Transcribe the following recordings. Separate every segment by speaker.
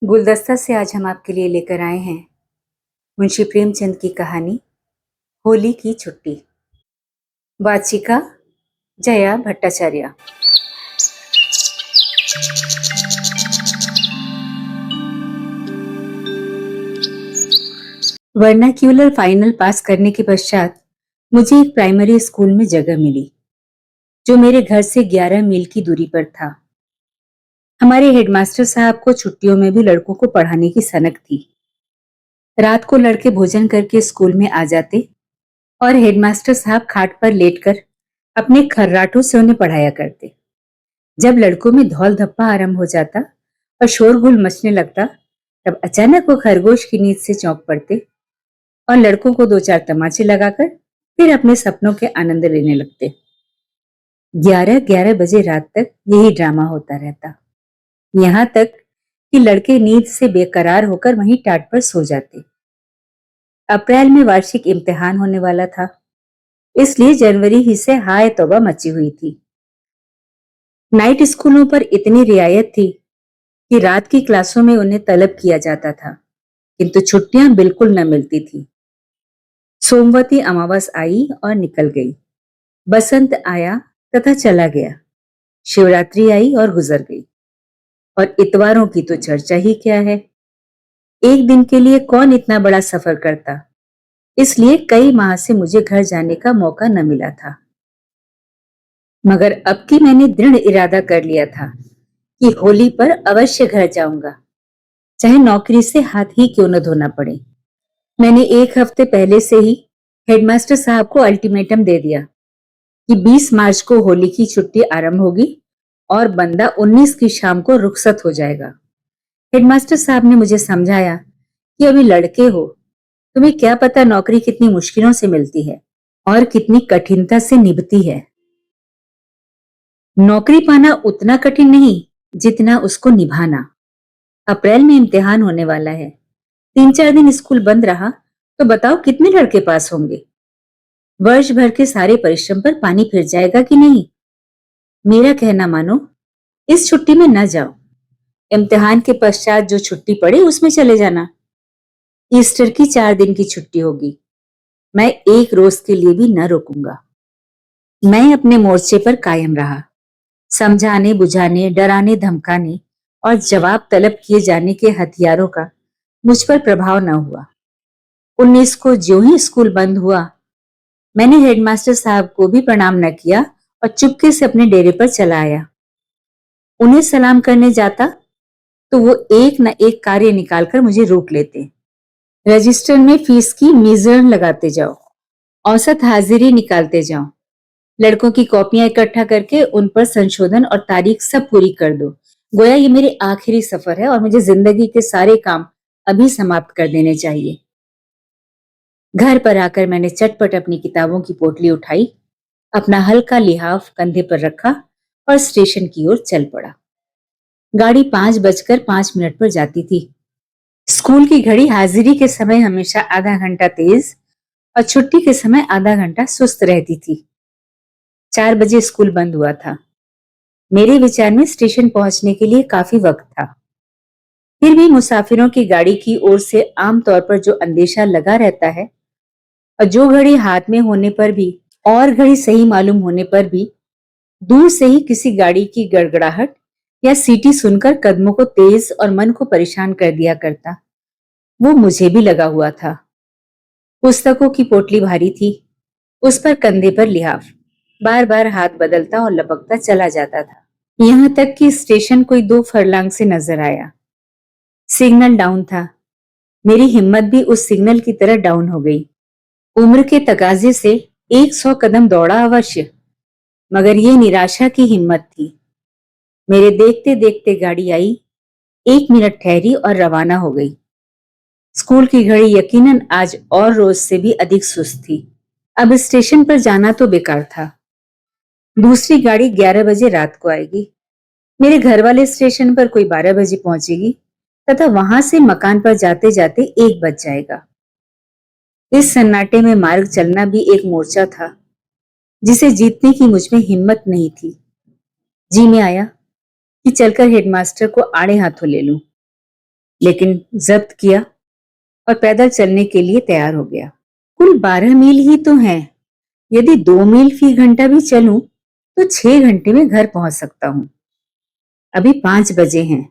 Speaker 1: गुलदस्ता से आज हम आपके लिए लेकर आए हैं मुंशी प्रेमचंद की कहानी होली की छुट्टी। वाचिका जया भट्टाचार्य। वर्नाक्यूलर फाइनल पास करने के पश्चात मुझे एक प्राइमरी स्कूल में जगह मिली जो मेरे घर से 11 मील की दूरी पर था। हमारे हेडमास्टर साहब को छुट्टियों में भी लड़कों को पढ़ाने की सनक थी। रात को लड़के भोजन करके स्कूल में आ जाते और हेडमास्टर साहब खाट पर लेटकर अपने खर्राटों से उन्हें पढ़ाया करते। जब लड़कों में धौल धप्पा आरंभ हो जाता और शोरगुल मचने लगता, तब अचानक वो खरगोश की नींद से चौंक पड़ते और लड़कों को 2-4 तमाचे लगाकर फिर अपने सपनों के आनंद लेने लगते। 11-11 बजे रात तक यही ड्रामा होता रहता, यहाँ तक कि लड़के नींद से बेकरार होकर वहीं टाट पर सो जाते। अप्रैल में वार्षिक इम्तिहान होने वाला था, इसलिए जनवरी ही से हाय तौबा मची हुई थी। नाइट स्कूलों पर इतनी रियायत थी कि रात की क्लासों में उन्हें तलब किया जाता था, किंतु छुट्टियां बिल्कुल न मिलती थी। सोमवती अमावस आई और निकल गई, बसंत आया तथा चला गया, शिवरात्रि आई और गुजर गई, और इतवारों की तो चर्चा ही क्या है। एक दिन के लिए कौन इतना बड़ा सफर करता, इसलिए कई माह से मुझे घर जाने का मौका न मिला था। मगर अब की मैंने दृढ़ इरादा कर लिया था कि होली पर अवश्य घर जाऊंगा, चाहे नौकरी से हाथ ही क्यों न धोना पड़े। मैंने एक हफ्ते पहले से ही हेडमास्टर साहब को अल्टीमेटम दे दिया कि 20 मार्च को होली की छुट्टी आरंभ होगी और बंदा 19 की शाम को रुखसत हो जाएगा। हेडमास्टर साहब ने मुझे समझाया कि अभी लड़के हो, तुम्हें क्या पता नौकरी कितनी मुश्किलों से मिलती है और कितनी कठिनता से निभती है। नौकरी पाना उतना कठिन नहीं जितना उसको निभाना। अप्रैल में इम्तिहान होने वाला है, 3-4 दिन स्कूल बंद रहा तो बताओ कितने लड़के पास होंगे। वर्ष भर के सारे परिश्रम पर पानी फिर जाएगा कि नहीं। मेरा कहना मानो, इस छुट्टी में न जाओ। इम्तिहान के पश्चात जो छुट्टी पड़े उसमें चले जाना। ईस्टर की 4 दिन की छुट्टी होगी, मैं एक रोज के लिए भी न रुकूंगा। मैं अपने मोर्चे पर कायम रहा। समझाने बुझाने, डराने धमकाने और जवाब तलब किए जाने के हथियारों का मुझ पर प्रभाव न हुआ। 19 को ज्यों ही स्कूल बंद हुआ, मैंने हेडमास्टर साहब को भी प्रणाम न किया और चुपके से अपने डेरे पर चला आया। उन्हें सलाम करने जाता तो वो एक न एक कार्य निकालकर मुझे रोक लेते। रजिस्टर में फीस की मीजर लगाते जाओ, औसत हाजिरी निकालते जाओ, लड़कों की कॉपियां इकट्ठा करके उन पर संशोधन और तारीख सब पूरी कर दो। गोया ये मेरी आखिरी सफर है और मुझे जिंदगी के सारे काम अभी समाप्त कर देने चाहिए। घर पर आकर मैंने चटपट अपनी किताबों की पोटली उठाई, अपना हल्का लिहाफ कंधे पर रखा और स्टेशन की ओर चल पड़ा। गाड़ी 5:05 पर जाती थी। स्कूल की घड़ी हाजिरी के समय हमेशा आधा घंटा तेज और छुट्टी के समय आधा घंटा सुस्त रहती थी। 4 बजे स्कूल बंद हुआ था। मेरे विचार में स्टेशन पहुंचने के लिए काफी वक्त था। फिर भी मुसाफिरों की गाड़ी की ओर से आमतौर पर जो अंदेशा लगा रहता है और जो घड़ी हाथ में होने पर भी और घड़ी सही मालूम होने पर भी दूर से ही किसी गाड़ी की गड़गड़ाहट या सीटी सुनकर कदमों को तेज और मन को परेशान कर दिया करता, वो मुझे भी लगा हुआ था। पुस्तकों की पोटली भारी थी, उस पर कंधे पर लिहाफ, बार बार हाथ बदलता और लपकता चला जाता था, यहाँ तक कि स्टेशन कोई 2 फरलांग से नजर आया। सिग्नल डाउन था। मेरी हिम्मत भी उस सिग्नल की तरह डाउन हो गई। उम्र के तकाजे से 100 कदम दौड़ा अवश्य, मगर ये निराशा की हिम्मत थी। मेरे देखते देखते गाड़ी आई, 1 मिनट ठहरी और रवाना हो गई। स्कूल की घड़ी यकीनन आज और रोज से भी अधिक सुस्त थी। अब स्टेशन पर जाना तो बेकार था। दूसरी गाड़ी 11 बजे रात को आएगी। मेरे घर वाले स्टेशन पर कोई 12 बजे पहुंचेगी तथा वहां से मकान पर जाते जाते 1 बज जाएगा। इस सन्नाटे में मार्ग चलना भी एक मोर्चा था जिसे जीतने की मुझ में हिम्मत नहीं थी। जी में आया कि चलकर हेडमास्टर को आड़े हाथों ले लूं। लेकिन जब्त किया और पैदल चलने के लिए तैयार हो गया। कुल 12 मील ही तो हैं। यदि 2 मील फी घंटा भी चलूं तो 6 घंटे में घर पहुंच सकता हूं। अभी 5 बजे हैं।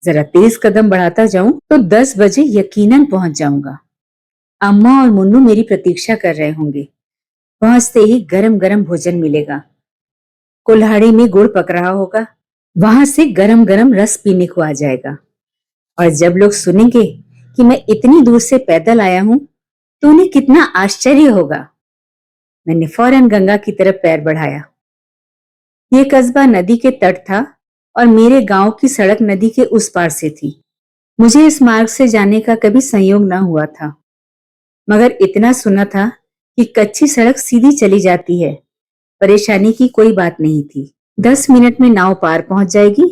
Speaker 1: जरा तेज कदम बढ़ाता जाऊं तो 10 बजे यकीनन पहुंच जाऊंगा। अम्मा और मुन्नू मेरी प्रतीक्षा कर रहे होंगे। पहुंचते ही गरम गरम भोजन मिलेगा। कुल्हाड़ी में गुड़ पक रहा होगा। वहां से गरम गरम रस पीने को आ जाएगा। और जब लोग सुनेंगे कि मैं इतनी दूर से पैदल आया हूं तो उन्हें कितना आश्चर्य होगा। मैंने फौरन गंगा की तरफ पैर बढ़ाया। ये कस्बा नदी के तट था और मेरे गांव की सड़क नदी के उस पार से थी। मुझे इस मार्ग से जाने का कभी संयोग न हुआ था, मगर इतना सुना था कि कच्ची सड़क सीधी चली जाती है। परेशानी की कोई बात नहीं थी। 10 मिनट में नाव पार पहुंच जाएगी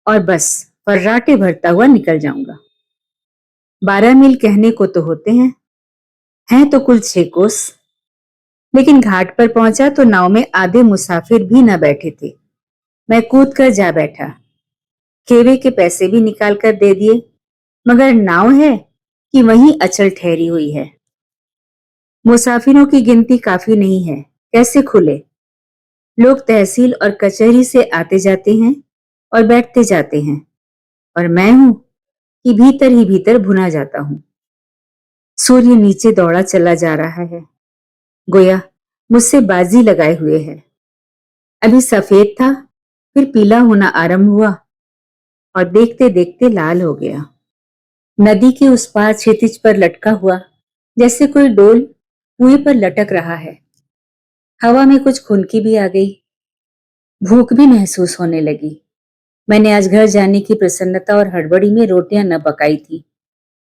Speaker 1: और बस फर्राटे भरता हुआ निकल जाऊंगा। 12 मील कहने को तो होते हैं तो कुल 6 कोस। लेकिन घाट पर पहुंचा तो नाव में आधे मुसाफिर भी न बैठे थे। मैं कूद कर जा बैठा। खेवे के पैसे भी निकाल कर दे दिए, मगर नाव है कि वहीं अचल ठहरी हुई है। मुसाफिरों की गिनती काफी नहीं है, कैसे खुले। लोग तहसील और कचहरी से आते जाते हैं और बैठते जाते हैं, और मैं हूं कि भीतर ही भीतर भुना जाता हूं। सूर्य नीचे दौड़ा चला जा रहा है, गोया मुझसे बाजी लगाए हुए है। अभी सफेद था, फिर पीला होना आरंभ हुआ और देखते देखते लाल हो गया। नदी के उस पार क्षितिज पर लटका हुआ जैसे कोई डोल कुएं पर लटक रहा है। हवा में कुछ खुनकी भी आ गई। भूख भी महसूस होने लगी। मैंने आज घर जाने की प्रसन्नता और हड़बड़ी में रोटियां न पकाई थी।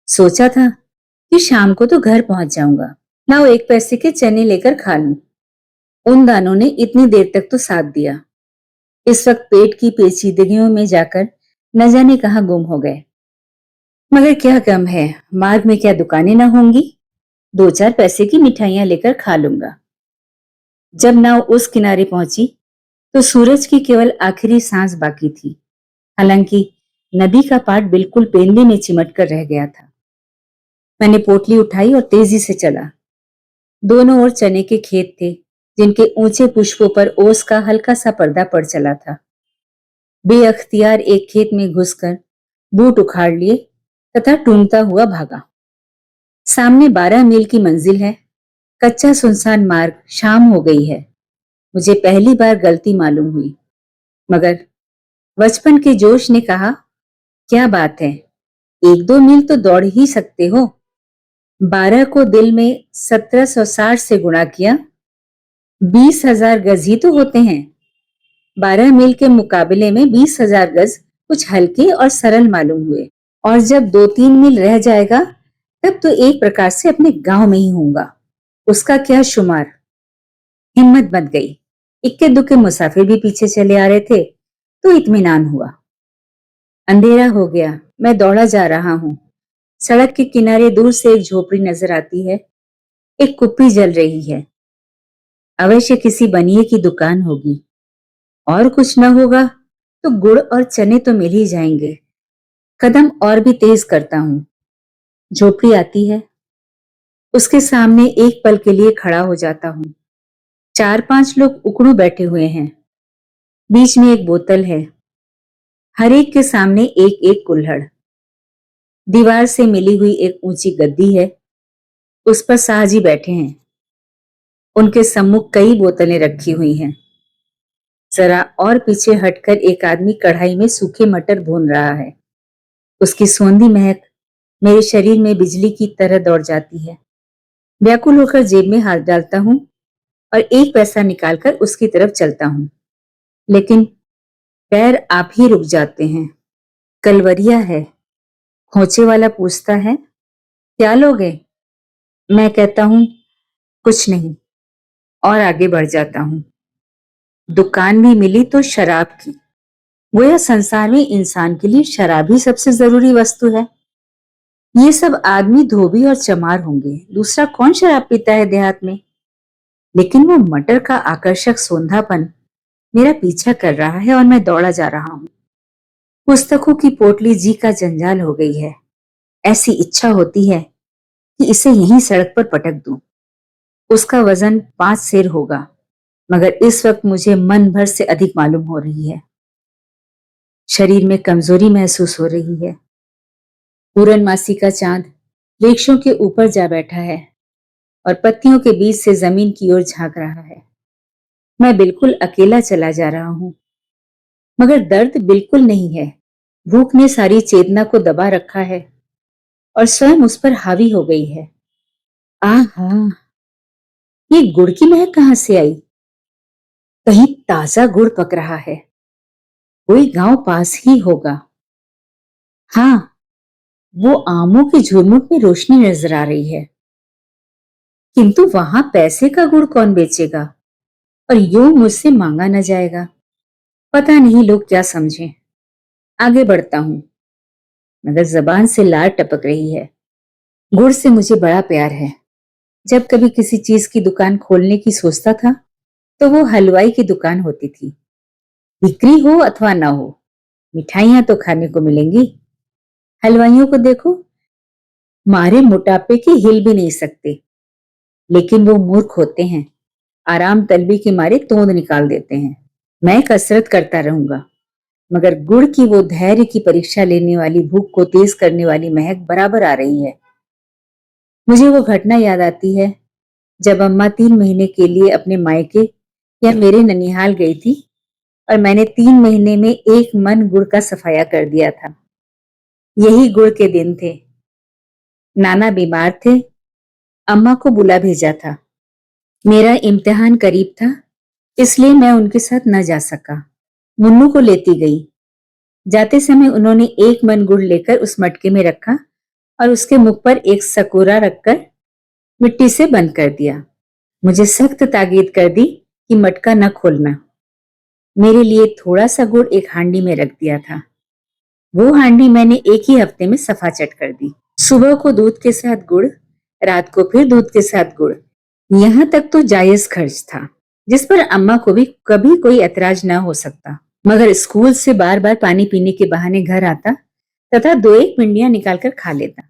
Speaker 1: सोचा था कि शाम को तो घर पहुंच जाऊंगा, लाओ 1 पैसे के चने लेकर खा लूं। उन दानों ने इतनी देर तक तो साथ दिया। इस वक्त पेट की पेचीदगियों में जाकर न जाने कहां गुम हो गए। मगर क्या गम है, मार्ग में क्या दुकानें न होंगी। 2-4 पैसे की मिठाइयां लेकर खा लूंगा। जब नाव उस किनारे पहुंची तो सूरज की केवल आखिरी सांस बाकी थी। हालांकि नदी का पाट बिल्कुल पेंदे में चिमट कर रह गया था। मैंने पोटली उठाई और तेजी से चला। दोनों ओर चने के खेत थे, जिनके ऊंचे पुष्पों पर ओस का हल्का सा पर्दा पड़ चला था। बेअख्तियार एक खेत में घुसकर बूट उखाड़ लिए तथा टूटता हुआ भागा। सामने 12 मील की मंजिल है। कच्चा सुनसान मार्ग, शाम हो गई है। मुझे पहली बार गलती मालूम हुई, मगर बचपन के जोश ने कहा, क्या बात है, 1-2 मील तो दौड़ ही सकते हो। 12 को दिल में 1760 से गुणा किया, 20,000 गज ही तो होते हैं। 12 मील के मुकाबले में 20,000 गज कुछ हल्के और सरल मालूम हुए। और जब 2-3 मील रह जाएगा तब तो एक प्रकार से अपने गांव में ही होऊंगा। उसका क्या शुमार। हिम्मत बंध गई। इक्के दुक्के मुसाफिर भी पीछे चले आ रहे थे तो इत्मीनान हुआ। अंधेरा हो गया। मैं दौड़ा जा रहा हूं। सड़क के किनारे दूर से एक झोपड़ी नजर आती है। एक कुप्पी जल रही है। अवश्य किसी बनिए की दुकान होगी। और कुछ न होगा तो गुड़ और चने तो मिल ही जाएंगे। कदम और भी तेज करता हूं। झोपड़ी आती है। उसके सामने एक पल के लिए खड़ा हो जाता हूं। 4-5 लोग उकड़ू बैठे हुए हैं। बीच में एक बोतल है। हर एक के सामने एक एक कुल्हड़। दीवार से मिली हुई एक ऊंची गद्दी है। उस पर साहजी बैठे हैं। उनके सम्मुख कई बोतलें रखी हुई हैं। जरा और पीछे हटकर एक आदमी कढ़ाई में सूखे मटर भून रहा है। उसकी सोंधी महक मेरे शरीर में बिजली की तरह दौड़ जाती है। व्याकुल होकर जेब में हाथ डालता हूं और 1 पैसा निकालकर उसकी तरफ चलता हूं, लेकिन पैर आप ही रुक जाते हैं। कलवरिया है। खोचे वाला पूछता है, क्या लोगे? मैं कहता हूं, कुछ नहीं, और आगे बढ़ जाता हूं। दुकान भी मिली तो शराब की। गोया संसार में इंसान के लिए शराब ही सबसे जरूरी वस्तु है। ये सब आदमी धोबी और चमार होंगे, दूसरा कौन शराब पीता है देहात में। लेकिन वो मटर का आकर्षक सोंधापन मेरा पीछा कर रहा है और मैं दौड़ा जा रहा हूं। पुस्तकों की पोटली जी का जंजाल हो गई है। ऐसी इच्छा होती है कि इसे यहीं सड़क पर पटक दूं। उसका वजन 5 सेर होगा, मगर इस वक्त मुझे मन भर से अधिक मालूम हो रही है। शरीर में कमजोरी महसूस हो रही है। पूरनमासी का चांद वृक्षों के ऊपर जा बैठा है और पत्तियों के बीच से जमीन की ओर झांक रहा है। मैं बिल्कुल अकेला चला जा रहा हूं, मगर दर्द बिल्कुल नहीं है। भूख ने सारी चेतना को दबा रखा है और स्वयं उस पर हावी हो गई है। आहा, ये गुड़ की महक कहां से आई? कहीं ताजा गुड़ पक रहा है। कोई गांव पास ही होगा। हाँ, वो आमों की झुरमुट में रोशनी नजर आ रही है। किंतु वहां पैसे का गुड़ कौन बेचेगा और यूं मुझसे मांगा न जाएगा। पता नहीं लोग क्या समझें। आगे बढ़ता हूं, मगर जबान से लार टपक रही है। गुड़ से मुझे बड़ा प्यार है। जब कभी किसी चीज की दुकान खोलने की सोचता था, तो वो हलवाई की दुकान होती थी। बिक्री हो अथवा ना हो, मिठाइयां तो खाने को मिलेंगी। हलवाइयों को देखो, मारे मोटापे के हिल भी नहीं सकते, लेकिन वो मूर्ख होते हैं। आराम तलबी के मारे तोंद निकाल देते हैं। मैं कसरत करता रहूंगा, मगर गुड़ की वो धैर्य की परीक्षा लेने वाली, भूख को तेज करने वाली महक बराबर आ रही है। मुझे वो घटना याद आती है जब अम्मा 3 महीने के लिए अपने मायके या मेरे ननिहाल गई थी और मैंने 3 महीने में 1 मन गुड़ का सफाया कर दिया था। यही गुड़ के दिन थे। नाना बीमार थे, अम्मा को बुला भेजा था। मेरा इम्तिहान करीब था, इसलिए मैं उनके साथ न जा सका। मुन्नू को लेती गई। जाते समय उन्होंने 1 मन गुड़ लेकर उस मटके में रखा और उसके मुख पर एक सकोरा रखकर मिट्टी से बंद कर दिया। मुझे सख्त ताकीद कर दी कि मटका न खोलना। मेरे लिए थोड़ा सा गुड़ एक हांडी में रख दिया था। वो हांडी मैंने एक ही हफ्ते में सफा चट कर दी। सुबह को दूध के साथ गुड़, रात को फिर दूध के साथ गुड़। यहां तक तो जायज खर्च था, जिस पर अम्मा को भी कभी कोई ऐतराज न हो सकता। मगर स्कूल से बार बार पानी पीने के बहाने घर आता तथा 2-1 पिंडियां निकालकर खा लेता।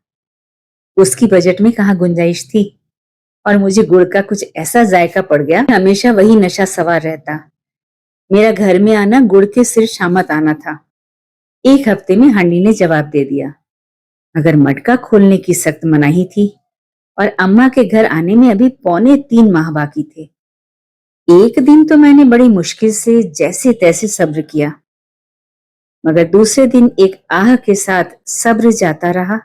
Speaker 1: उसकी बजट में कहाँ गुंजाइश थी, और मुझे गुड़ का कुछ ऐसा जायका पड़ गया, हमेशा वही नशा सवार रहता। मेरा घर में आना गुड़ के सिर शामत आना था। एक हफ्ते में हांडी ने जवाब दे दिया, मगर मटका खोलने की सख्त मनाही थी और अम्मा के घर आने में अभी 3.25 माह बाकी थे। एक दिन तो मैंने बड़ी मुश्किल से जैसे तैसे सब्र किया, मगर दूसरे दिन एक आह के साथ सब्र जाता रहा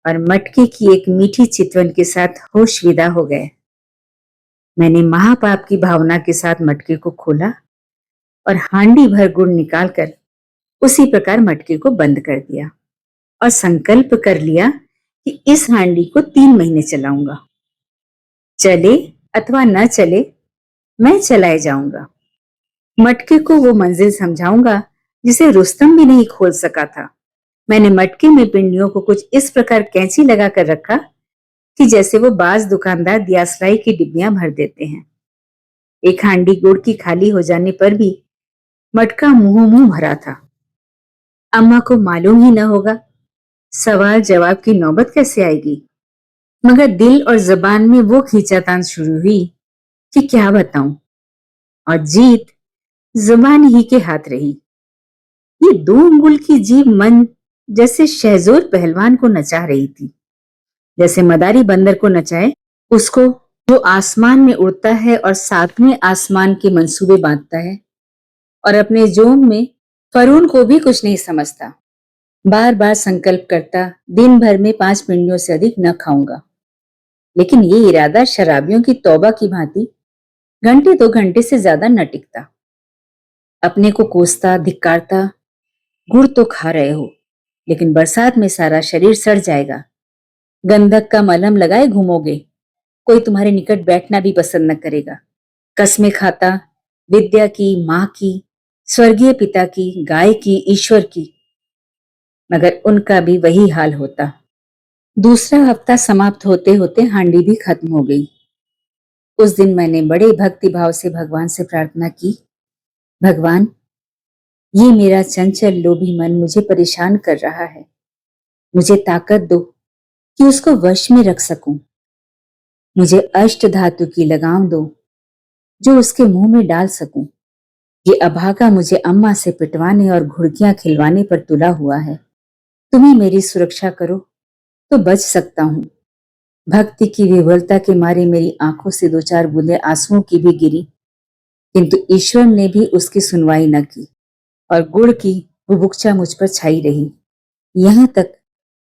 Speaker 1: और मटके की एक मीठी चितवन के साथ होश विदा हो गए। मैंने महापाप की भावना के साथ मटके को खोला और हांडी भर गुड़ निकालकर उसी प्रकार मटके को बंद कर दिया और संकल्प कर लिया कि इस हांडी को 3 महीने चलाऊंगा। चले अथवा न चले, मैं चलाए जाऊंगा। मटके को वो मंजिल समझाऊंगा जिसे रुस्तम भी नहीं खोल सका था। मैंने मटके में पिंडियों को कुछ इस प्रकार कैंची लगा कर रखा कि जैसे वो बाज दुकानदार दियासलाई की डिब्बियां भर देते हैं। एक हांडी गुड़ की खाली हो जाने पर भी मटका मुंह मुंह भरा था। अम्मा को मालूम ही न होगा, सवाल जवाब की नौबत कैसे आएगी। मगर दिल और जबान में वो खींचातान शुरू हुई कि क्या बताऊं, और जीत जुबान ही के हाथ रही। ये 2 अंगुल की जीभ मन जैसे शहजोर पहलवान को नचा रही थी, जैसे मदारी बंदर को नचाए उसको, जो आसमान में उड़ता है और 7वें आसमान के मंसूबे बांधता है और अपने जोम में फरून को भी कुछ नहीं समझता। बार बार संकल्प करता, दिन भर में 5 पिंडियों से अधिक न खाऊंगा। लेकिन ये इरादा शराबियों की तौबा की भांति घंटे 2 घंटे से ज्यादा न टिकता। अपने को कोसता, धिक्कारता, गुड़ तो खा रहे हो, लेकिन बरसात में सारा शरीर सड़ जाएगा। गंधक का मलहम लगाए घूमोगे, कोई तुम्हारे निकट बैठना भी पसंद न करेगा। कसमें खाता, विद्या की, मां की, स्वर्गीय पिता की, गाय की, ईश्वर की, मगर उनका भी वही हाल होता। दूसरा हफ्ता समाप्त होते होते हांडी भी खत्म हो गई। उस दिन मैंने बड़े भक्ति भाव से भगवान से प्रार्थना की, भगवान, ये मेरा चंचल लोभी मन मुझे परेशान कर रहा है। मुझे ताकत दो कि उसको वश में रख सकूं। मुझे अष्ट धातु की लगाम दो जो उसके मुंह में डाल सकूं। ये अभागा मुझे अम्मा से पिटवाने और घुड़कियां खिलवाने पर तुला हुआ है। तुम ही मेरी सुरक्षा करो तो बच सकता हूं। भक्ति की विह्वलता के मारे मेरी आंखों से दो चार बूंदें आंसुओं की भी गिरी, किंतु ईश्वर ने भी उसकी सुनवाई न की और गुड़ की बुभुक्षा मुझ पर छाई रही, यहां तक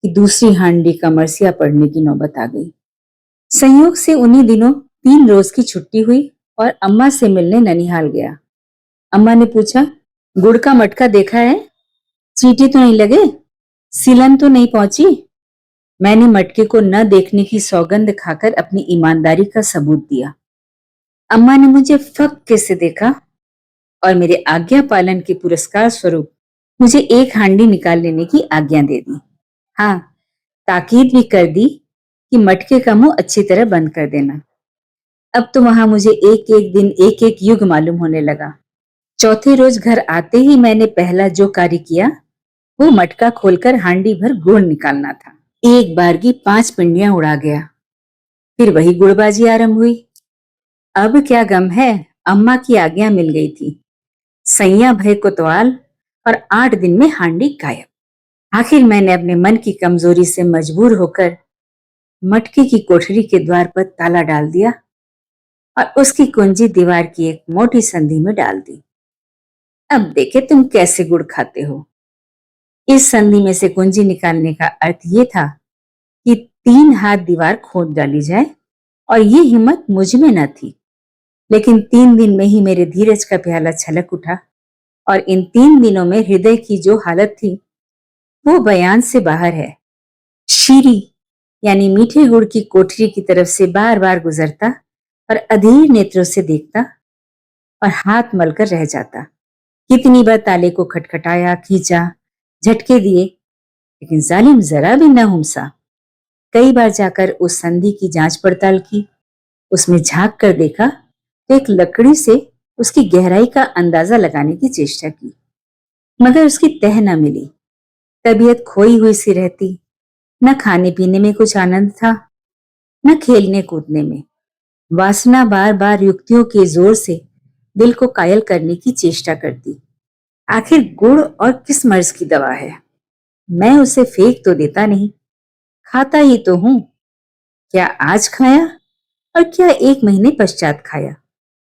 Speaker 1: कि दूसरी हांडी का मरसिया पड़ने की नौबत आ गई। संयोग से उन्हीं दिनों 3 रोज की छुट्टी हुई और अम्मा से मिलने ननिहाल गया। अम्मा ने पूछा, गुड़ का मटका देखा है? चींटी तो नहीं लगे? सीलन तो नहीं पहुंची? मैंने मटके को न देखने की सौगंध खाकर अपनी ईमानदारी का सबूत दिया। अम्मा ने मुझे फक्के से देखा और मेरे आज्ञा पालन के पुरस्कार स्वरूप मुझे 1 हांडी निकाल लेने की आज्ञा दे दी। हाँ, ताकीद भी कर दी कि मटके का मुंह अच्छी तरह बंद कर देना। अब तो वहां मुझे एक एक दिन एक एक युग मालूम होने लगा। चौथे रोज घर आते ही मैंने पहला जो कार्य किया वो मटका खोलकर हांडी भर गुड़ निकालना था। एक बारगी 5 पिंडियां उड़ा गया। फिर वही गुड़बाजी आरंभ हुई। अब क्या गम है, अम्मा की आज्ञा मिल गई थी। सैया भय कोतवाल और 8 दिन में हांडी गायब। आखिर मैंने अपने मन की कमजोरी से मजबूर होकर मटके की कोठरी के द्वार पर ताला डाल दिया और उसकी कुंजी दीवार की एक मोटी संधि में डाल दी। अब देखे तुम कैसे गुड़ खाते हो। इस संधि में से कुंजी निकालने का अर्थ यह था कि 3 हाथ दीवार खोद डाली जाए और ये हिम्मत मुझ में न थी। लेकिन 3 दिन में ही मेरे धीरज का प्याला छलक उठा और इन 3 दिनों में हृदय की जो हालत थी वो बयान से बाहर है। शीरी यानी मीठे गुड़ की कोठरी की तरफ से बार बार गुजरता और अधीर नेत्रों से देखता और हाथ मलकर रह जाता। कितनी बार ताले को खटखटाया, खींचा, झटके दिए, लेकिन जालिम जरा भी न हुमसा। कई बार जाकर उस संधि की जांच पड़ताल की, उसमें झांक कर देखा तो एक लकड़ी से उसकी गहराई का अंदाजा लगाने की चेष्टा की, मगर उसकी तह न मिली। तबीयत खोई हुई सी रहती। न खाने पीने में कुछ आनंद था, न खेलने कूदने में। वासना बार बार युक्तियों के जोर से दिल को कायल करने की चेष्टा करती। आखिर गुड़ और किस मर्ज की दवा है? मैं उसे फेंक तो देता नहीं, खाता ही तो हूं। क्या आज खाया और क्या 1 महीने पश्चात खाया,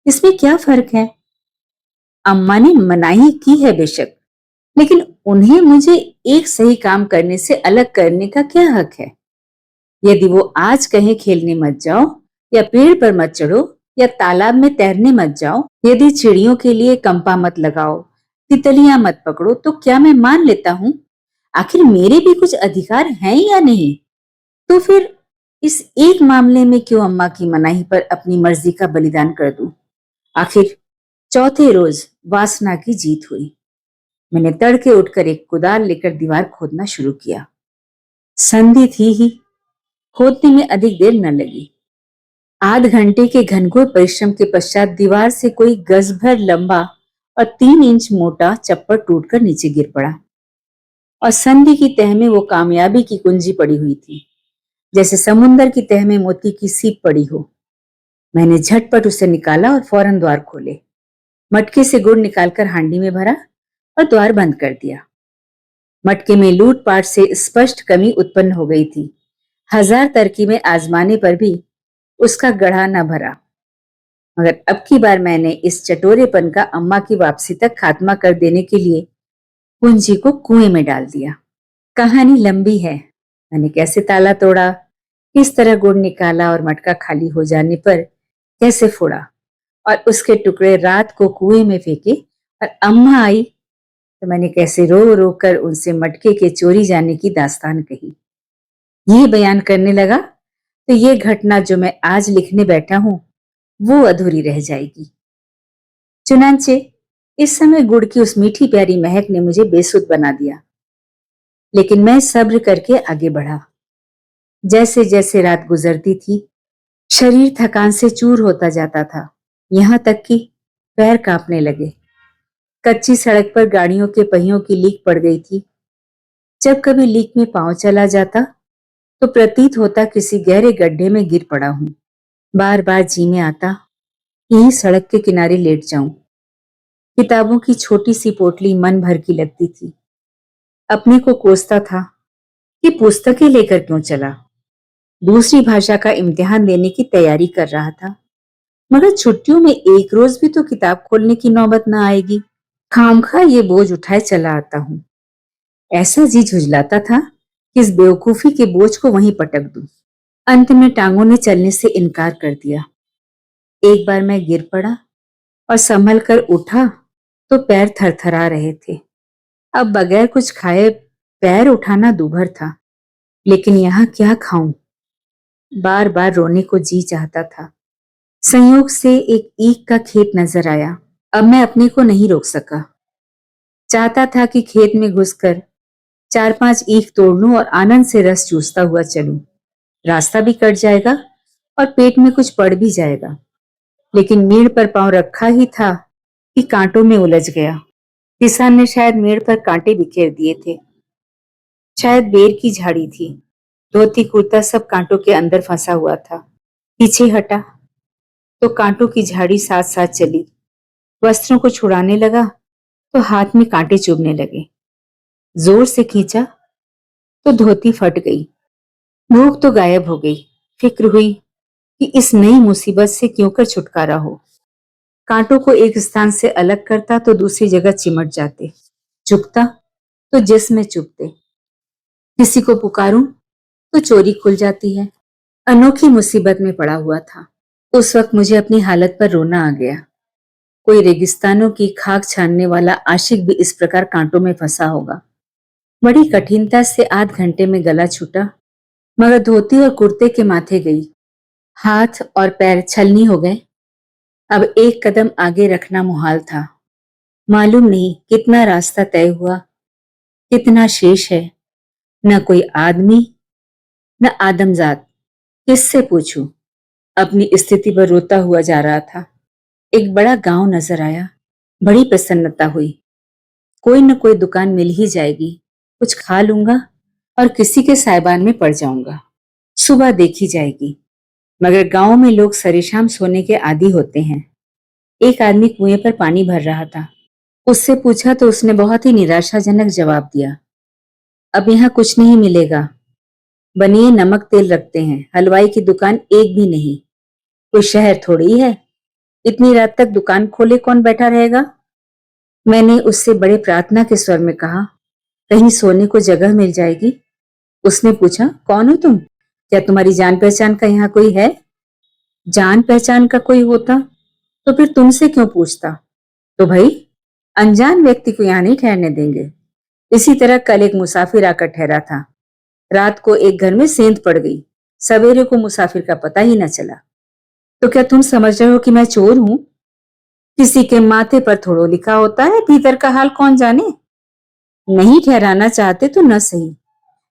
Speaker 1: इसमें क्या फर्क है? अम्मा ने मनाही की है बेशक, लेकिन उन्हें मुझे एक सही काम करने से अलग करने का क्या हक है? यदि वो आज कहें खेलने मत जाओ या पेड़ पर मत चढ़ो या तालाब में तैरने मत जाओ, यदि चिड़ियों के लिए कंपा मत लगाओ, तितलियां मत पकड़ो, तो क्या मैं मान लेता हूं? आखिर मेरे भी कुछ अधिकार हैं या नहीं? तो फिर इस एक मामले में क्यों अम्मा की मनाही पर अपनी मर्जी का बलिदान कर दूं? आखिर चौथे रोज वासना की जीत हुई। मैंने तड़के उठकर एक कुदाल लेकर दीवार खोदना शुरू किया। संधि थी ही, खोदने में अधिक देर न लगी। आध घंटे के घनघोर परिश्रम के पश्चात दीवार से कोई गज भर लंबा और 3 इंच मोटा चप्पड़ टूटकर नीचे गिर पड़ा और संधि की तह में वो कामयाबी की कुंजी पड़ी हुई थी, जैसे समुंदर की तह में मोती की सीप पड़ी हो। मैंने झटपट उसे निकाला और फौरन द्वार खोले। मटके से गुड़ निकालकर हांडी में भरा और द्वार बंद कर दिया। मटके में लूटपाट से स्पष्ट कमी उत्पन्न हो गई थी। 1000 तरकीबें आजमाने पर भी उसका गढ़ा न भरा, मगर अब की बार मैंने इस चटोरेपन का अम्मा की वापसी तक खात्मा कर देने के लिए कुंजी को कुएं में डाल दिया। कहानी लंबी है। मैंने कैसे ताला तोड़ा, किस तरह गुड़ निकाला और मटका खाली हो जाने पर कैसे फोड़ा और उसके टुकड़े रात को कुएं में फेंके और अम्मा आई तो मैंने कैसे रो रो कर उनसे मटके के चोरी जाने की दास्तान कही। ये बयान करने लगा तो ये घटना जो मैं आज लिखने बैठा हूं वो अधूरी रह जाएगी। चुनांचे इस समय गुड़ की उस मीठी प्यारी महक ने मुझे बेसुध बना दिया, लेकिन मैं सब्र करके आगे बढ़ा। जैसे जैसे रात गुजरती थी, शरीर थकान से चूर होता जाता था, यहां तक कि पैर कांपने लगे। कच्ची सड़क पर गाड़ियों के पहियों की लीक पड़ गई थी। जब कभी लीक में पांव चला जाता तो प्रतीत होता किसी गहरे गड्ढे में गिर पड़ा हूं। बार बार जी में आता यही सड़क के किनारे लेट जाऊं। किताबों की छोटी सी पोटली मन भर की लगती थी। अपने को कोसता था कि पुस्तकें लेकर क्यों चला। दूसरी भाषा का इम्तिहान देने की तैयारी कर रहा था, मगर छुट्टियों में एक रोज भी तो किताब खोलने की नौबत न आएगी। खामखा ये बोझ उठाए चला आता हूं। ऐसा जी झुंझलाता था कि इस बेवकूफी के बोझ को वहीं पटक दूं। अंत में टांगों ने चलने से इनकार कर दिया। एक बार मैं गिर पड़ा और संभल कर उठा तो पैर थरथरा रहे थे। अब बगैर कुछ खाए पैर उठाना दूभर था, लेकिन यहाँ क्या खाऊं। बार बार रोने को जी चाहता था। संयोग से एक ईख का खेत नजर आया। अब मैं अपने को नहीं रोक सका। चाहता था कि खेत में घुसकर 4-5 ईख तोड़ लूं और आनंद से रस चूसता हुआ चलूं। रास्ता भी कट जाएगा और पेट में कुछ पड़ भी जाएगा। लेकिन मेड़ पर पांव रखा ही था कि कांटों में उलझ गया। किसान ने शायद मेड़ पर कांटे बिखेर दिए थे। शायद बेर की झाड़ी थी। धोती कुर्ता सब कांटों के अंदर फंसा हुआ था। पीछे हटा तो कांटों की झाड़ी साथ साथ चली। वस्त्रों को छुड़ाने लगा तो हाथ में कांटे चुभने लगे। जोर से खींचा तो धोती फट गई। भूख तो गायब हो गई। फिक्र हुई कि इस नई मुसीबत से क्यों कर छुटकारा हो। कांटों को एक स्थान से अलग करता तो दूसरी जगह चिमट जाते। झुकता तो जिस्म में चुभते। किसी को पुकारूं तो चोरी खुल जाती है। अनोखी मुसीबत में पड़ा हुआ था। उस वक्त मुझे अपनी हालत पर रोना आ गया। कोई रेगिस्तानों की खाक छानने वाला आशिक भी इस प्रकार कांटों में फंसा होगा। बड़ी कठिनता से आध घंटे में गला छूटा, मगर धोती और कुर्ते के माथे गई। हाथ और पैर छलनी हो गए। अब एक कदम आगे रखना मुहाल था। मालूम नहीं कितना रास्ता तय हुआ, कितना शेष है। न कोई आदमी न आदमजात। किससे पूछूं। अपनी स्थिति पर रोता हुआ जा रहा था। एक बड़ा गांव नजर आया। बड़ी प्रसन्नता हुई। कोई न कोई दुकान मिल ही जाएगी। कुछ खा लूंगा और किसी के साइबान में पड़ जाऊंगा। सुबह देखी जाएगी। मगर गांव में लोग सरेशाम सोने के आदी होते हैं। एक आदमी कुएं पर पानी भर रहा था। उससे पूछा तो उसने बहुत ही निराशाजनक जवाब दिया। अब यहाँ कुछ नहीं मिलेगा। बनिए नमक तेल रखते हैं, हलवाई की दुकान एक भी नहीं। कोई शहर थोड़ी है, इतनी रात तक दुकान खोले कौन बैठा रहेगा। मैंने उससे बड़े प्रार्थना के स्वर में कहा, कहीं सोने को जगह मिल जाएगी। उसने पूछा, कौन हो तुम? क्या तुम्हारी जान पहचान का यहाँ कोई है? जान पहचान का कोई होता तो फिर तुमसे क्यों पूछता। तो भाई अनजान व्यक्ति को यहाँ नहीं ठहरने देंगे। इसी तरह कल एक मुसाफिर आकर ठहरा था। रात को एक घर में सेंध पड़ गई। सवेरे को मुसाफिर का पता ही न चला। तो क्या तुम समझ रहे हो कि मैं चोर हूं? किसी के माथे पर थोड़ो लिखा होता है, भीतर का हाल कौन जाने। नहीं ठहराना चाहते तो न सही,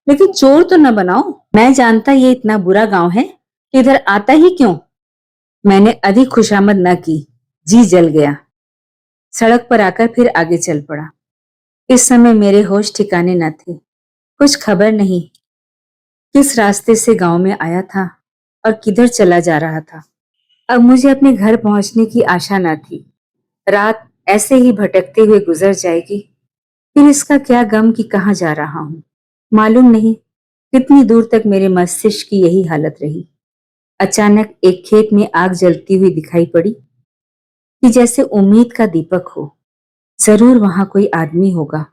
Speaker 1: लेकिन चोर तो न बनाओ। मैं जानता ये इतना बुरा गांव है कि इधर आता ही क्यों। मैंने अधिक खुशामद न की। जी जल गया। सड़क पर आकर फिर आगे चल पड़ा। इस समय मेरे होश ठिकाने न थे। कुछ खबर नहीं किस रास्ते से गांव में आया था और किधर चला जा रहा था। अब मुझे अपने घर पहुंचने की आशा न थी। रात ऐसे ही भटकते हुए गुजर जाएगी। फिर इसका क्या गम कि कहाँ जा रहा हूं। मालूम नहीं कितनी दूर तक मेरे मस्तिष्क की यही हालत रही। अचानक एक खेत में आग जलती हुई दिखाई पड़ी कि जैसे उम्मीद का दीपक हो। जरूर वहां कोई आदमी होगा।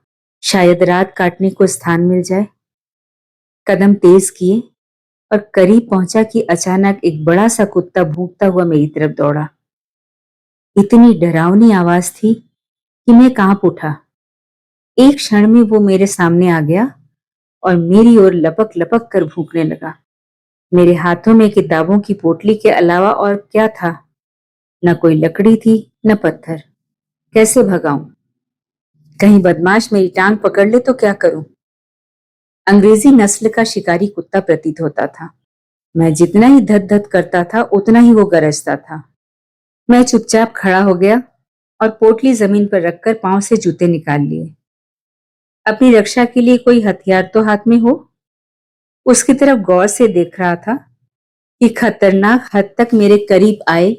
Speaker 1: शायद रात काटने को स्थान मिल जाए। कदम तेज किए और करीब पहुंचा कि अचानक एक बड़ा सा कुत्ता भौंकता हुआ मेरी तरफ दौड़ा। इतनी डरावनी आवाज थी कि मैं कांप उठा। एक क्षण में वो मेरे सामने आ गया और मेरी ओर लपक लपक कर भूखने लगा। मेरे हाथों में किताबों की पोटली के अलावा और क्या था। न कोई लकड़ी थी न पत्थर। कैसे भगाऊं? कहीं बदमाश मेरी टांग पकड़ ले तो क्या करूं? अंग्रेजी नस्ल का शिकारी कुत्ता प्रतीत होता था। मैं जितना ही धद धद करता था उतना ही वो गरजता था। मैं चुपचाप खड़ा हो गया और पोटली जमीन पर रखकर पांव से जूते निकाल लिए। अपनी रक्षा के लिए कोई हथियार तो हाथ में हो। उसकी तरफ गौर से देख रहा था कि खतरनाक हद तक मेरे करीब आए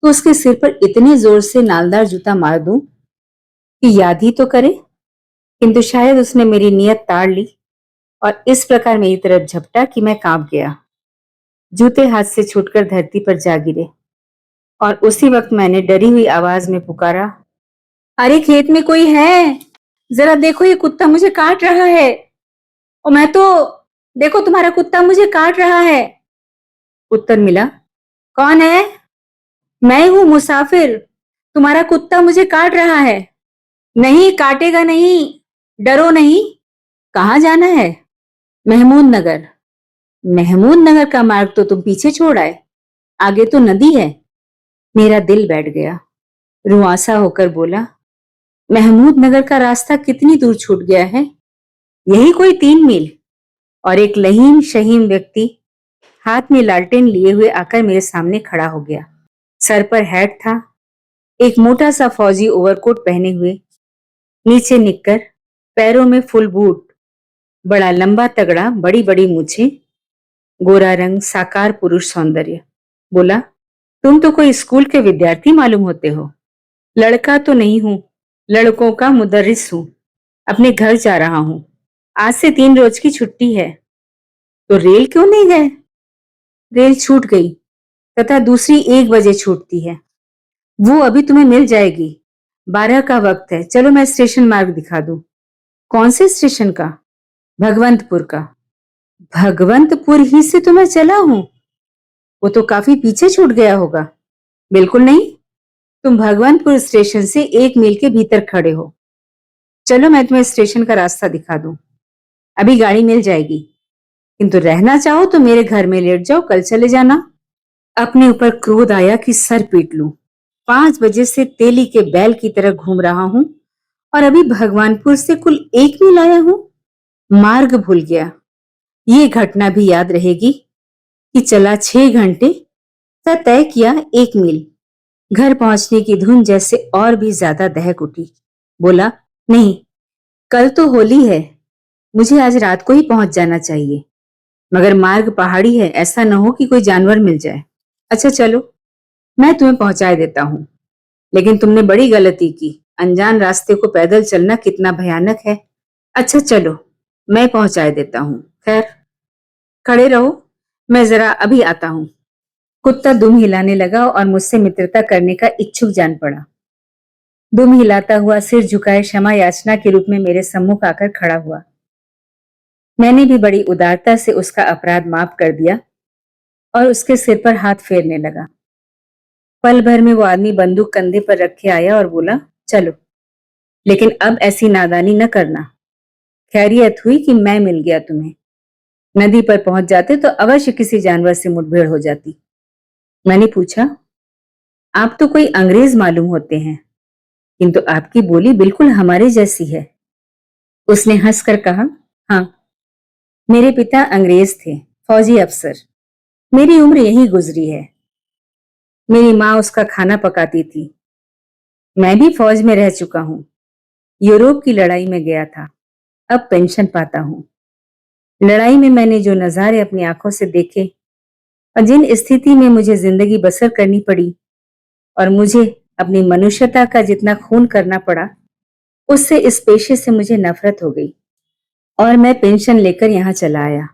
Speaker 1: तो उसके सिर पर इतने जोर से नालदार जूता मार दूं कि याद ही तो करे। किंतु शायद उसने मेरी नीयत ताड़ ली और इस प्रकार मेरी तरफ झपटा कि मैं कांप गया। जूते हाथ से छूटकर धरती पर जा गिरे और उसी वक्त मैंने डरी हुई आवाज में पुकारा, अरे खेत में कोई है, जरा देखो ये कुत्ता मुझे काट रहा है। और मैं तो, देखो तुम्हारा कुत्ता मुझे काट रहा है। उत्तर मिला, कौन है? मैं हूं मुसाफिर, तुम्हारा कुत्ता मुझे काट रहा है। नहीं काटेगा नहीं, डरो नहीं। कहाँ जाना है? महमूद नगर। महमूद नगर का मार्ग तो तुम पीछे छोड़ आए, आगे तो नदी है। मेरा दिल बैठ गया। रुआसा होकर बोला, महमूद नगर का रास्ता कितनी दूर छूट गया है? यही कोई 3 मील। और एक लहीम शहीम व्यक्ति हाथ में लालटेन लिए हुए आकर मेरे सामने खड़ा हो गया। सर पर हैट था, एक मोटा सा फौजी ओवरकोट पहने हुए, नीचे निक्कर, पैरों में फुल बूट, बड़ा लंबा तगड़ा, बड़ी बड़ी मूछें, गोरा रंग, साकार पुरुष सौंदर्य। बोला, तुम तो कोई स्कूल के विद्यार्थी मालूम होते हो। लड़का तो नहीं हूं, लड़कों का मुदर्रिस हूं। अपने घर जा रहा हूं, आज से 3 रोज की छुट्टी है। तो रेल क्यों नहीं गए? रेल छूट गई तथा दूसरी 1 बजे छूटती है। वो अभी तुम्हें मिल जाएगी। 12 का वक्त है, चलो मैं स्टेशन मार्ग दिखा दूं। कौन से स्टेशन का? भगवंतपुर का। भगवंतपुर ही से तो मैं चला हूं, वो तो काफी पीछे छूट गया होगा। बिल्कुल नहीं, तुम भगवंतपुर स्टेशन से 1 मील के भीतर खड़े हो। चलो मैं तुम्हें स्टेशन का रास्ता दिखा दूं। अभी गाड़ी मिल जाएगी, किंतु रहना चाहो तो मेरे घर में लेट जाओ, कल चले जाना। अपने ऊपर क्रोध आया कि सर पीट लूं। 5 बजे से तेली के बैल की तरह घूम रहा हूं और अभी भगवानपुर से कुल 1 मील आया हूं। मार्ग भूल गया। ये घटना भी याद रहेगी कि चला 6 घंटे, तय किया 1 मील। घर पहुंचने की धुन जैसे और भी ज्यादा दहक उठी। बोला, नहीं, कल तो होली है, मुझे आज रात को ही पहुंच जाना चाहिए। मगर मार्ग पहाड़ी है, ऐसा न हो कि कोई जानवर मिल जाए। अच्छा चलो, मैं तुम्हें पहुंचा देता हूं। लेकिन तुमने बड़ी गलती की, अनजान रास्ते को पैदल चलना कितना भयानक है। अच्छा चलो, मैं पहुंचा देता हूं। खैर, खड़े रहो, मैं जरा अभी आता हूं। कुत्ता दुम हिलाने लगा और मुझसे मित्रता करने का इच्छुक जान पड़ा। दुम हिलाता हुआ सिर झुकाए क्षमा याचना के रूप में मेरे सम्मुख आकर खड़ा हुआ। मैंने भी बड़ी उदारता से उसका अपराध माफ कर दिया और उसके सिर पर हाथ फेरने लगा। पल भर में वो आदमी बंदूक कंधे पर रखे आया और बोला, चलो, लेकिन अब ऐसी नादानी न करना। खैरियत हुई कि मैं मिल गया तुम्हें। नदी पर पहुंच जाते तो अवश्य किसी जानवर से मुठभेड़ हो जाती। मैंने पूछा, आप तो कोई अंग्रेज मालूम होते हैं, किंतु आपकी बोली बिल्कुल हमारे जैसी है। उसने हंसकर कहा, हाँ, मेरे पिता अंग्रेज थे, फौजी अफसर। मेरी उम्र यही गुजरी है। मेरी माँ उसका खाना पकाती थी। मैं भी फौज में रह चुका हूँ, यूरोप की लड़ाई में गया था, अब पेंशन पाता हूँ। लड़ाई में मैंने जो नजारे अपनी आंखों से देखे और जिन स्थिति में मुझे जिंदगी बसर करनी पड़ी और मुझे अपनी मनुष्यता का जितना खून करना पड़ा, उससे इस पेशे से मुझे नफरत हो गई और मैं पेंशन लेकर यहाँ चला आया।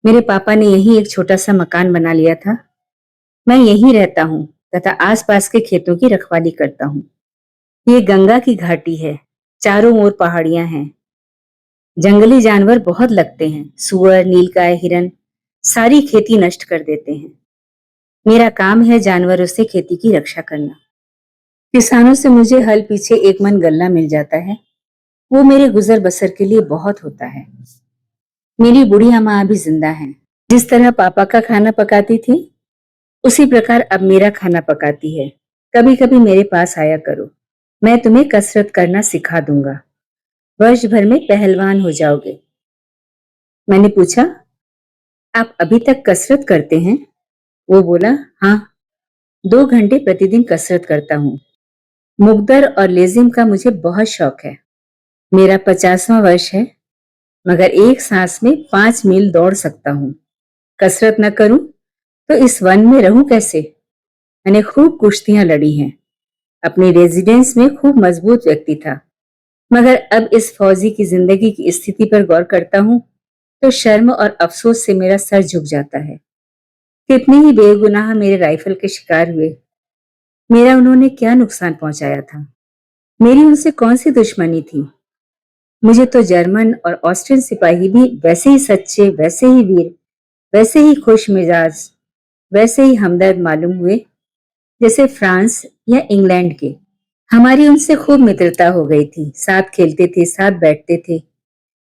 Speaker 1: मेरे पापा ने यही एक छोटा सा मकान बना लिया था। मैं यहीं रहता हूँ तथा आसपास के खेतों की रखवाली करता हूँ। ये गंगा की घाटी है, चारों ओर पहाड़ियां हैं। जंगली जानवर बहुत लगते हैं, सुअर, नीलगाय, हिरन सारी खेती नष्ट कर देते हैं। मेरा काम है जानवरों से खेती की रक्षा करना। किसानों से मुझे हल पीछे 1 मन गल्ला मिल जाता है, वो मेरे गुजर बसर के लिए बहुत होता है। मेरी बुढ़िया माँ अभी जिंदा है। जिस तरह पापा का खाना पकाती थी, उसी प्रकार अब मेरा खाना पकाती है। कभी कभी मेरे पास आया करो, मैं तुम्हें कसरत करना सिखा दूंगा। वर्ष भर में पहलवान हो जाओगे। मैंने पूछा, आप अभी तक कसरत करते हैं? वो बोला, हाँ, 2 घंटे प्रतिदिन कसरत करता हूँ। मुकद्दर और लेजिम का मुझे बहुत शौक है। मेरा 50वां वर्ष है, मगर एक सांस में 5 मील दौड़ सकता हूँ। कसरत न करूं तो इस वन में रहूं कैसे? मैंने खूब कुश्तियां लड़ी हैं। अपनी रेजिडेंस में खूब मजबूत व्यक्ति था, मगर अब इस फौजी की जिंदगी की स्थिति पर गौर करता हूं तो शर्म और अफसोस से मेरा सर झुक जाता है। कितने ही बेगुनाह मेरे राइफल के शिकार हुए। मेरा उन्होंने क्या नुकसान पहुंचाया था? मेरी उनसे कौन सी दुश्मनी थी? मुझे तो जर्मन और ऑस्ट्रियन सिपाही भी वैसे ही सच्चे, वैसे ही वीर, वैसे ही खुश मिजाज, वैसे ही हमदर्द मालूम हुए जैसे फ्रांस या इंग्लैंड के। हमारी उनसे खूब मित्रता हो गई थी, साथ खेलते थे, साथ बैठते थे।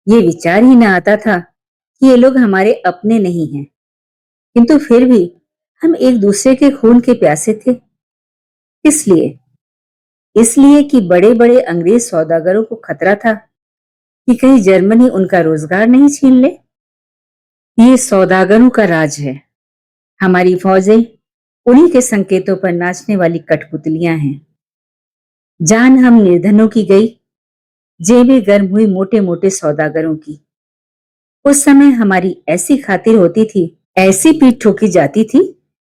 Speaker 1: ये विचार ही ना आता था कि ये लोग हमारे अपने नहीं हैं, किंतु फिर भी हम एक दूसरे के खून के प्यासे थे। इसलिए इसलिए कि बड़े बड़े अंग्रेज सौदागरों को खतरा था कि कहीं जर्मनी उनका रोजगार नहीं छीन ले। ये सौदागरों का राज है। हमारी फौजें उन्हीं के संकेतों पर नाचने वाली कठपुतलियां हैं। जान हम निर्धनों की गई, जेबें गर्म हुई मोटे मोटे सौदागरों की। उस समय हमारी ऐसी खातिर होती थी, ऐसी पीठ ठोकी जाती थी,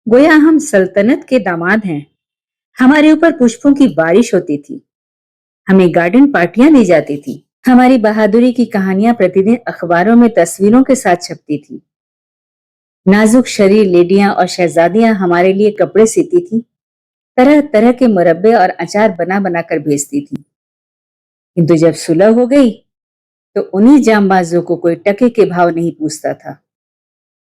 Speaker 1: गोया हम सल्तनत के दामाद हैं। हमारे ऊपर पुष्पों की बारिश होती थी, हमें गार्डन पार्टियां दी जाती थी। हमारी बहादुरी की कहानियां प्रतिदिन अखबारों में तस्वीरों के साथ छपती थी। नाजुक शरीर लेडियां और शहजादियां हमारे लिए कपड़े सीती थी, तरह तरह के मुरब्बे और अचार बना बना कर भेजती थी। किंतु जब सुलह हो गई तो उन्हीं जांबाजों को कोई टके के भाव नहीं पूछता था।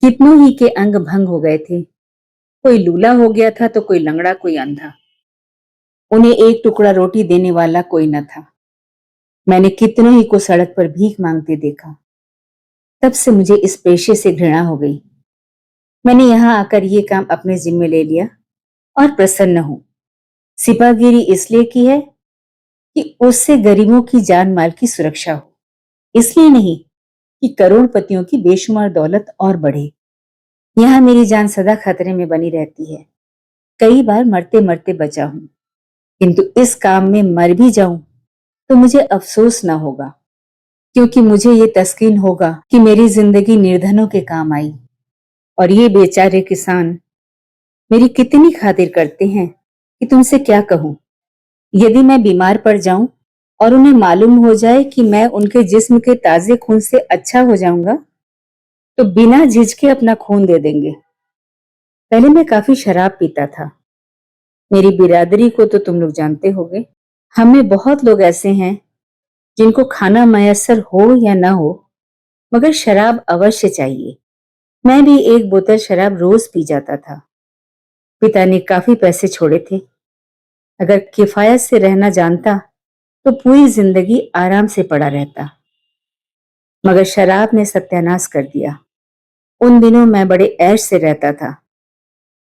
Speaker 1: कितनों ही के अंग भंग हो गए थे। कोई लूला हो गया था तो कोई लंगड़ा, कोई अंधा। उन्हें एक टुकड़ा रोटी देने वाला कोई न था। मैंने कितनों ही को सड़क पर भीख मांगते देखा। तब से मुझे इस पेशे से घृणा हो गई। मैंने यहां आकर ये काम अपने जिम्मे ले लिया और प्रसन्न हूं। सिपाहीगिरी इसलिए की है कि उससे गरीबों की जान माल की सुरक्षा हो, इसलिए नहीं कि करोड़पतियों की बेशुमार दौलत और बढ़े। यहां मेरी जान सदा खतरे में बनी रहती है। कई बार मरते मरते बचा हूं, किंतु इस काम में मर भी जाऊं तो मुझे अफसोस ना होगा, क्योंकि मुझे ये तस्कीन होगा कि मेरी जिंदगी निर्धनों के काम आई। और ये बेचारे किसान मेरी कितनी खातिर करते हैं कि तुमसे क्या कहूं। यदि मैं बीमार पड़ जाऊं और उन्हें मालूम हो जाए कि मैं उनके जिस्म के ताजे खून से अच्छा हो जाऊंगा, तो बिना झिझके अपना खून दे देंगे। पहले मैं काफी शराब पीता था। मेरी बिरादरी को तो तुम लोग जानते होगे। हम में बहुत लोग ऐसे हैं जिनको खाना मयसर हो या ना हो, मगर शराब अवश्य चाहिए। मैं भी एक बोतल शराब रोज पी जाता था। पिता ने काफी पैसे छोड़े थे। अगर किफायत से रहना जानता तो पूरी जिंदगी आराम से पड़ा रहता, मगर शराब ने सत्यानाश कर दिया। उन दिनों मैं बड़े ऐश से रहता था।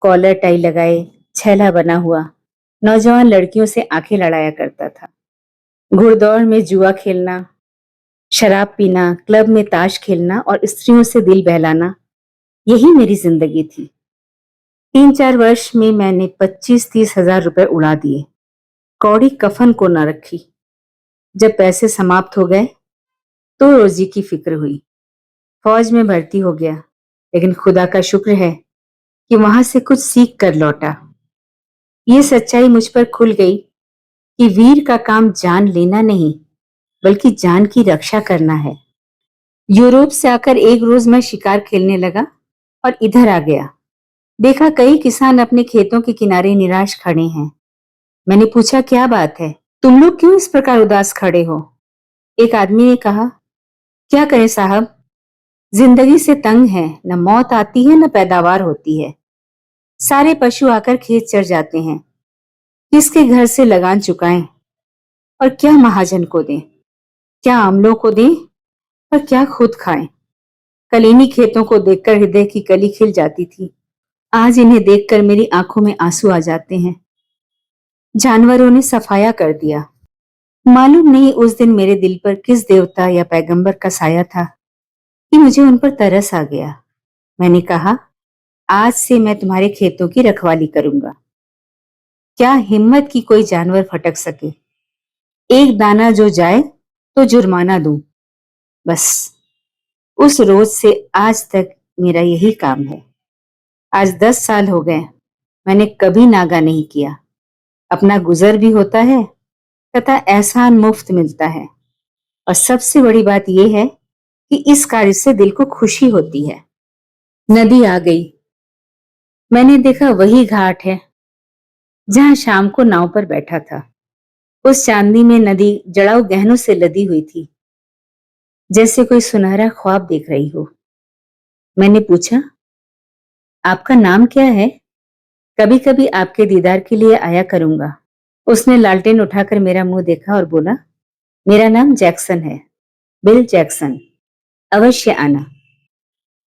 Speaker 1: कॉलर टाई लगाए, छैला बना हुआ, नौजवान लड़कियों से आंखें लड़ाया करता था। घुड़दौड़ में जुआ खेलना, शराब पीना, क्लब में ताश खेलना और स्त्रियों से दिल बहलाना, यही मेरी जिंदगी थी। 3-4 वर्ष में मैंने 25-30 हजार रुपए उड़ा दिए। कौड़ी कफन को न रखी। जब पैसे समाप्त हो गए तो रोजी की फिक्र हुई। फौज में भर्ती हो गया, लेकिन खुदा का शुक्र है कि वहां से कुछ सीख कर लौटा। ये सच्चाई मुझ पर खुल गई कि वीर का काम जान लेना नहीं, बल्कि जान की रक्षा करना है। यूरोप से आकर एक रोज मैं शिकार खेलने लगा और इधर आ गया। देखा कई किसान अपने खेतों के किनारे निराश खड़े हैं। मैंने पूछा, क्या बात है? तुम लोग क्यों इस प्रकार उदास खड़े हो? एक आदमी ने कहा, क्या करें साहब, जिंदगी से तंग है। न मौत आती है, न पैदावार होती है। सारे पशु आकर खेत चर जाते हैं। किसके घर से लगान चुकाएं और क्या महाजन को दें, क्या अमलों को दें और क्या खुद खाएं। कल इन्हीं खेतों को देखकर हृदय की कली खिल जाती थी। आज इन्हें देखकर मेरी आंखों में आंसू आ जाते हैं। जानवरों ने सफाया कर दिया। मालूम नहीं उस दिन मेरे दिल पर किस देवता या पैगंबर का साया था कि मुझे उन पर तरस आ गया। मैंने कहा, आज से मैं तुम्हारे खेतों की रखवाली करूंगा। क्या हिम्मत की कोई जानवर फटक सके? एक दाना जो जाए तो जुर्माना दूं। बस उस रोज से आज तक मेरा यही काम है। आज 10 साल हो गए, मैंने कभी नागा नहीं किया। अपना गुजर भी होता है तथा एहसान मुफ्त मिलता है। और सबसे बड़ी बात यह है कि इस कार्य से दिल को खुशी होती है। नदी आ गई। मैंने देखा वही घाट है जहां शाम को नाव पर बैठा था। उस चांदनी में नदी जड़ाऊ गहनों से लदी हुई थी, जैसे कोई सुनहरा ख्वाब देख रही हो। मैंने पूछा, आपका नाम क्या है? कभी कभी आपके दीदार के लिए आया करूंगा। उसने लालटेन उठाकर मेरा मुंह देखा और बोला, मेरा नाम जैक्सन है, बिल जैक्सन। अवश्य आना।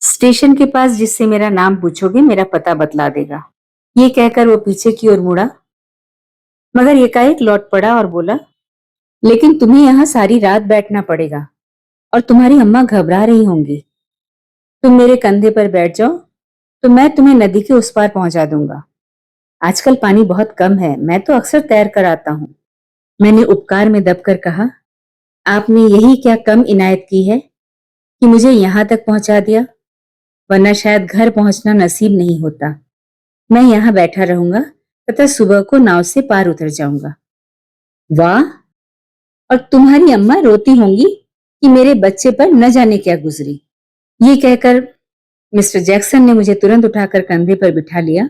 Speaker 1: स्टेशन के पास जिससे मेरा नाम पूछोगे मेरा पता बतला देगा। ये कहकर वो पीछे की ओर मुड़ा, मगर एकाएक लौट पड़ा और बोला, लेकिन तुम्हें यहाँ सारी रात बैठना पड़ेगा और तुम्हारी अम्मा घबरा रही होंगी। तुम मेरे कंधे पर बैठ जाओ तो मैं तुम्हें नदी के उस पार पहुंचा दूंगा। आजकल पानी बहुत कम है, मैं तो अक्सर तैर कर आता हूँ। मैंने उपकार में दबकर कहा, आपने यही क्या कम इनायत की है कि मुझे यहां तक पहुंचा दिया, वरना शायद घर पहुंचना नसीब नहीं होता। मैं यहां बैठा रहूंगा तथा सुबह को नाव से पार उतर जाऊंगा। वाह, और तुम्हारी अम्मा रोती होंगी कि मेरे बच्चे पर न जाने क्या गुजरी। ये कहकर मिस्टर जैक्सन ने मुझे तुरंत उठाकर कंधे पर बिठा लिया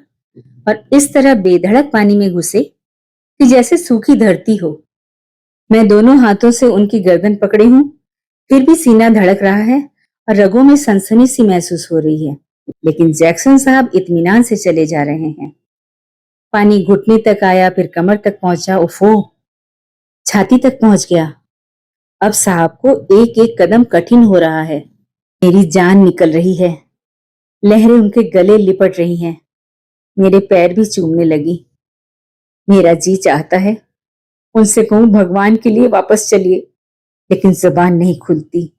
Speaker 1: और इस तरह बेधड़क पानी में घुसे कि जैसे सूखी धरती हो। मैं दोनों हाथों से उनकी गर्दन पकड़े हूं, फिर भी सीना धड़क रहा है और रगों में सनसनी सी महसूस हो रही है। लेकिन जैक्सन साहब इत्मीनान से चले जा रहे हैं। पानी घुटने तक आया, फिर कमर तक पहुंचा, उफो, छाती तक पहुंच गया। अब साहब को एक एक कदम कठिन हो रहा है। मेरी जान निकल रही है। लहरें उनके गले लिपट रही हैं। मेरे पैर भी चूमने लगी। मेरा जी चाहता है उनसे कहूं, भगवान के लिए वापस चलिए, लेकिन जुबान नहीं खुलती।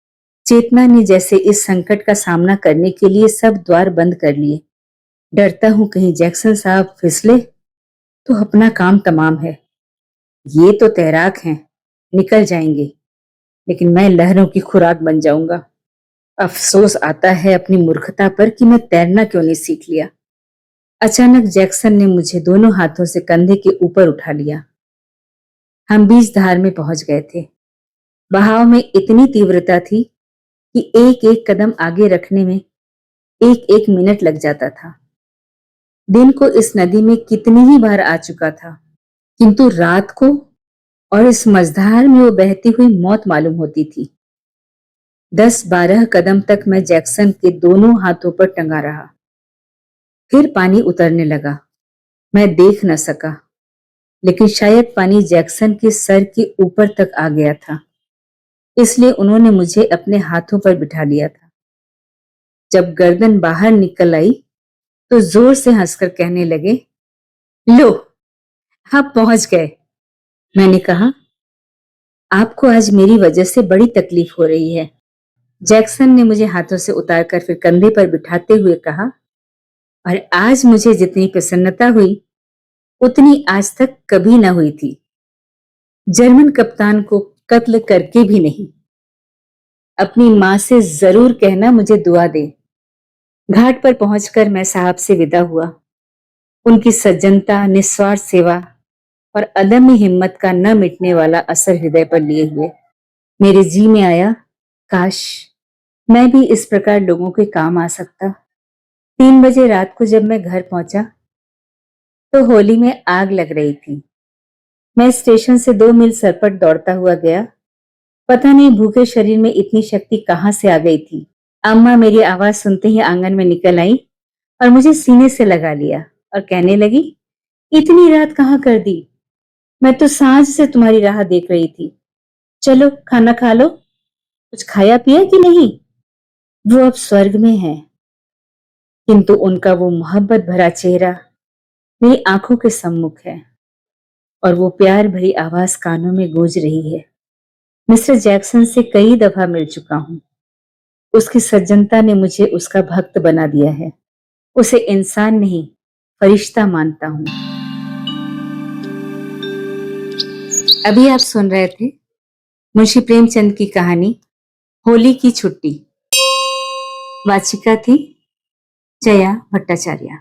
Speaker 1: चेतना ने जैसे इस संकट का सामना करने के लिए सब द्वार बंद कर लिए। डरता हूं कहीं जैक्सन साहब फिसले तो अपना काम तमाम है। ये तो तैराक हैं, निकल जाएंगे, लेकिन मैं लहरों की खुराक बन जाऊंगा। अफसोस आता है अपनी मूर्खता पर कि मैं तैरना क्यों नहीं सीख लिया। अचानक जैक्सन ने मुझे दोनों हाथों से कंधे के ऊपर उठा लिया। हम बीच धार में पहुंच गए थे। बहाव में इतनी तीव्रता थी कि एक एक कदम आगे रखने में एक एक मिनट लग जाता था। दिन को इस नदी में कितनी ही बार आ चुका था, किंतु रात को और इस मझधार में वो बहती हुई मौत मालूम होती थी। 10-12 कदम तक मैं जैक्सन के दोनों हाथों पर टंगा रहा। फिर पानी उतरने लगा। मैं देख न सका, लेकिन शायद पानी जैक्सन के सर के ऊपर तक आ गया था, इसलिए उन्होंने मुझे अपने हाथों पर बिठा लिया था। जब गर्दन बाहर निकल आई तो जोर से हंसकर कहने लगे, लो, आप पहुंच गए। मैंने कहा, आपको आज मेरी वजह से बड़ी तकलीफ हो रही है। जैक्सन ने मुझे हाथों से उतारकर फिर कंधे पर बिठाते हुए कहा, और आज मुझे जितनी प्रसन्नता हुई उतनी आज तक कभी ना हुई थी। जर्मन कप्तान को कत्ल करके भी नहीं। अपनी मां से जरूर कहना मुझे दुआ दे। घाट पर पहुंचकर मैं साहब से विदा हुआ। उनकी सज्जनता, निस्वार्थ सेवा और अदम्य हिम्मत का न मिटने वाला असर हृदय पर लिए हुए मेरे जी में आया, काश मैं भी इस प्रकार लोगों के काम आ सकता। 3 बजे रात को जब मैं घर पहुंचा तो होली में आग लग रही थी। मैं स्टेशन से 2 मील सरपट दौड़ता हुआ गया। पता नहीं भूखे शरीर में इतनी शक्ति कहां से आ गई थी। अम्मा मेरी आवाज सुनते ही आंगन में निकल आई और मुझे सीने से लगा लिया और कहने लगी, इतनी रात कहां कर दी? मैं तो सांझ से तुम्हारी राह देख रही थी। चलो खाना खा लो। कुछ खाया पिया कि नहीं? वो अब स्वर्ग में है, किंतु उनका वो मोहब्बत भरा चेहरा मेरी आंखों के सम्मुख है और वो प्यार भरी आवाज कानों में गूंज रही है। मिस्टर जैक्सन से कई दफा मिल चुका हूं। उसकी सज्जनता ने मुझे उसका भक्त बना दिया है। उसे इंसान नहीं, फरिश्ता मानता हूं। अभी आप सुन रहे थे मुंशी प्रेमचंद की कहानी होली की छुट्टी। वाचिका थी जया भट्टाचार्य।